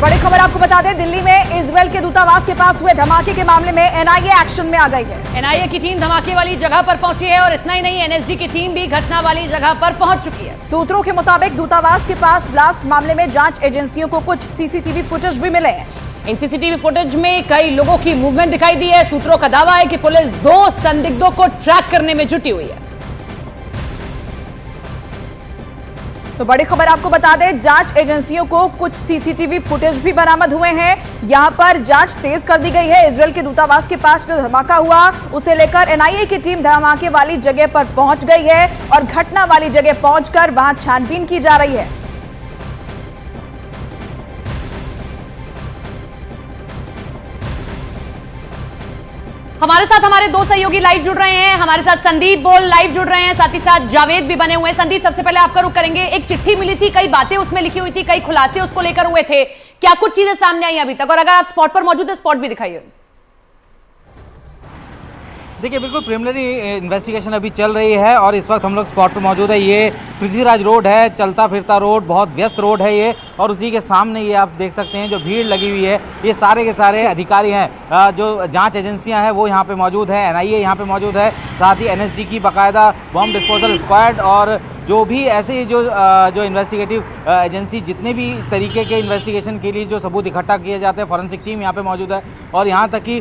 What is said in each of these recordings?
बड़ी खबर आपको बता दें, दिल्ली में इजरायल के दूतावास के पास हुए धमाके के मामले में एनआईए एक्शन में आ गई है। एनआईए की टीम धमाके वाली जगह पर पहुंची है और इतना ही नहीं, एनएसजी की टीम भी घटना वाली जगह पर पहुंच चुकी है। सूत्रों के मुताबिक दूतावास के पास ब्लास्ट मामले में जांच एजेंसियों को कुछ सीसीटीवी फुटेज भी मिले हैं। इन सीसीटीवी फुटेज में कई लोगों की मूवमेंट दिखाई दी है। सूत्रों का दावा है कि पुलिस 2 संदिग्धों को ट्रैक करने में जुटी हुई है। तो बड़ी खबर आपको बता दें, जांच एजेंसियों को कुछ सीसीटीवी फुटेज भी बरामद हुए हैं। यहां पर जांच तेज कर दी गई है। इजरायल के दूतावास के पास जो धमाका हुआ उसे लेकर एनआईए की टीम धमाके वाली जगह पर पहुंच गई है और घटना वाली जगह पहुंचकर वहां छानबीन की जा रही है। हमारे साथ हमारे 2 सहयोगी लाइव जुड़ रहे हैं। हमारे साथ संदीप बोल लाइव जुड़ रहे हैं, साथ ही साथ जावेद भी बने हुए हैं। संदीप, सबसे पहले आपका रुख करेंगे। एक चिट्ठी मिली थी, कई बातें उसमें लिखी हुई थी, कई खुलासे उसको लेकर हुए थे। क्या कुछ चीजें सामने आई अभी तक, और अगर आप स्पॉट पर मौजूद है स्पॉट भी दिखाइए। देखिए, बिल्कुल प्रिलिमिनरी इन्वेस्टिगेशन अभी चल रही है और इस वक्त हम लोग स्पॉट पर मौजूद है। ये पृथ्वीराज रोड है, चलता फिरता रोड, बहुत व्यस्त रोड है ये, और उसी के सामने ये आप देख सकते हैं जो भीड़ लगी हुई है, ये सारे के सारे अधिकारी हैं, जो जांच एजेंसियां हैं वो यहाँ पे मौजूद है। एनआईए यहाँ पे मौजूद है, साथ ही एनएसजी की बाकायदा बॉम्ब डिस्पोजल स्क्वाड और जो भी ऐसे जो इन्वेस्टिगेटिव एजेंसी जितने भी तरीके के इन्वेस्टिगेशन के लिए जो सबूत इकट्ठा किए जाते हैं, फॉरेंसिक टीम यहाँ पे मौजूद है और यहाँ तक कि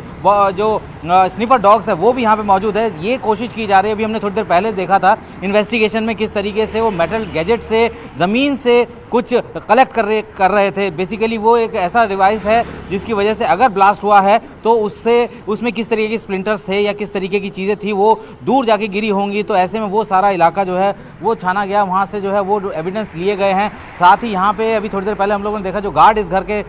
जो स्निफर डॉग्स है वो भी यहाँ पे मौजूद है। ये कोशिश की जा रही है, अभी हमने थोड़ी देर पहले देखा था इन्वेस्टिगेशन में किस तरीके से वो मेटल गैजेट से ज़मीन से कुछ कलेक्ट कर रहे थे। बेसिकली वो एक ऐसा डिवाइस है जिसकी वजह से अगर ब्लास्ट हुआ है तो उसमें किस तरीके के स्प्लिंटर्स थे या किस तरीके की चीज़ें थी वो दूर जाके गिरी होंगी। तो ऐसे में वो सारा इलाका जो है वो छाना गया, वहाँ से जो है वो एविडेंस लिए गए हैं। साथ ही यहाँ पे अभी थोड़ी देर पहले हम लोगों ने देखा जो गार्ड इस घर के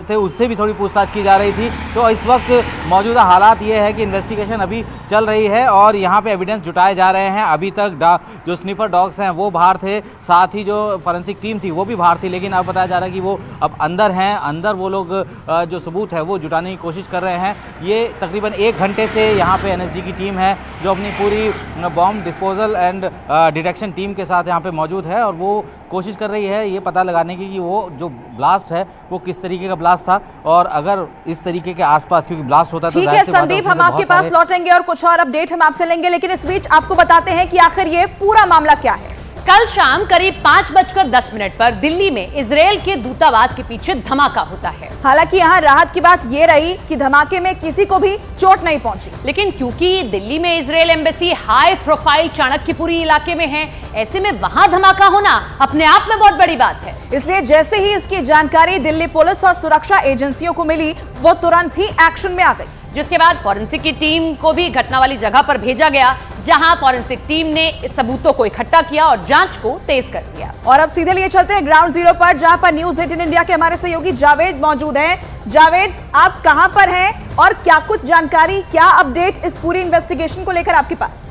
थे उससे भी थोड़ी पूछताछ की जा रही थी। तो इस वक्त मौजूदा हालात ये है कि इन्वेस्टिगेशन अभी चल रही है और यहाँ पे एविडेंस जुटाए जा रहे हैं। अभी तक जो स्निफर डॉग्स हैं वो बाहर थे, साथ ही जो फॉरेंसिक टीम थी वो भी बाहर थी, लेकिन अब बताया जा रहा है कि वो अब अंदर हैं। अंदर वो लोग जो सबूत है वो जुटाने की कोशिश कर रहे हैं। ये तकरीबन 1 घंटे से यहाँ पे एनएसजी की टीम है जो अपनी पूरी bomb disposal and detection team के साथ यहाँ पे मौजूद है और वो कोशिश कर रही है ये पता लगाने की कि वो जो ब्लास्ट है वो किस तरीके का ब्लास्ट था और अगर इस तरीके के आसपास क्योंकि ब्लास्ट होता है तो ठीक है संदीप, हम आपके पास लौटेंगे और कुछ और अपडेट हम आपसे लेंगे, लेकिन इस बीच आपको बताते हैं कि आखिर ये पूरा मामला क्या है। कल शाम करीब 5:10 पर दिल्ली में इजरायल के दूतावास के पीछे धमाका होता है। हालांकि यहाँ राहत की बात ये रही कि धमाके में किसी को भी चोट नहीं पहुंची, लेकिन क्योंकि दिल्ली में Israel embassy high profile Chanakyapuri इलाके में है, ऐसे में वहां धमाका होना अपने आप में बहुत बड़ी बात है। इसलिए जैसे ही इसकी जानकारी दिल्ली पुलिस और सुरक्षा एजेंसियों को मिली वो तुरंत ही एक्शन में आ गई, जिसके बाद फॉरेंसिक की टीम को भी घटना वाली जगह पर भेजा गया, जहां फॉरेंसिक टीम ने सबूतों को इकट्ठा किया और जांच को तेज कर दिया। और अब सीधे लिए चलते हैं ग्राउंड जीरो पर, जहां पर न्यूज़ 18 इंडिया के हमारे सहयोगी जावेद मौजूद हैं। जावेद, आप कहां पर हैं और क्या कुछ जानकारी, क्या अपडेट इस पूरी इन्वेस्टिगेशन को लेकर आपके पास?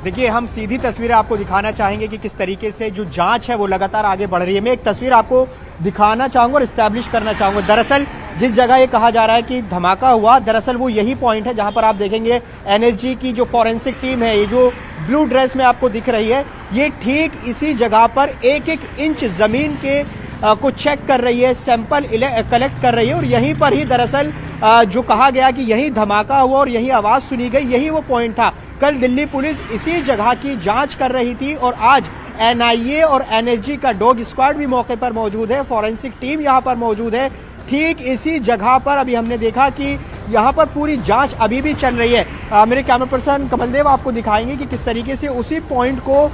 देखिए, हम सीधी तस्वीरें आपको दिखाना चाहेंगे कि किस तरीके से जो जांच है वो लगातार आगे बढ़ रही है। मैं एक तस्वीर आपको दिखाना चाहूंगा और इस्टेब्लिश करना चाहूंगा। दरअसल जिस जगह ये कहा जा रहा है कि धमाका हुआ, दरअसल वो यही पॉइंट है जहां पर आप देखेंगे एनएसजी की जो फॉरेंसिक टीम है, ये जो ब्लू ड्रेस में आपको दिख रही है, ये ठीक इसी जगह पर 1-1 इंच जमीन के को चेक कर रही है, सैंपल कलेक्ट कर रही है और यहीं पर ही दरअसल जो कहा गया कि यही धमाका हुआ और यही आवाज सुनी गई, यही वो पॉइंट था। कल दिल्ली पुलिस इसी जगह की जांच कर रही थी और आज एनआईए और एनएसजी का डॉग स्क्वाड भी मौके पर मौजूद है, फॉरेंसिक टीम यहां पर मौजूद है। ठीक इसी जगह पर अभी हमने देखा कि यहाँ पर पूरी जांच अभी भी चल रही है। मेरे कैमरा पर्सन कमलदेव आपको दिखाएंगे कि किस तरीके से उसी पॉइंट को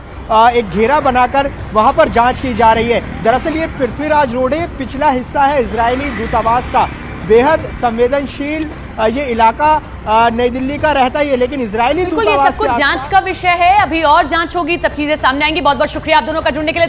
एक घेरा बनाकर वहां पर जांच की जा रही है। दरअसल ये पृथ्वीराज रोड है, पिछला हिस्सा है इजरायली दूतावास का। बेहद संवेदनशील ये इलाका नई दिल्ली का रहता ही है, लेकिन इजरायली दूतावास ये सब कुछ जांच का विषय है। अभी और जांच होगी तब चीजें सामने आएंगी। बहुत बहुत शुक्रिया आप दोनों का जुड़ने के लिए।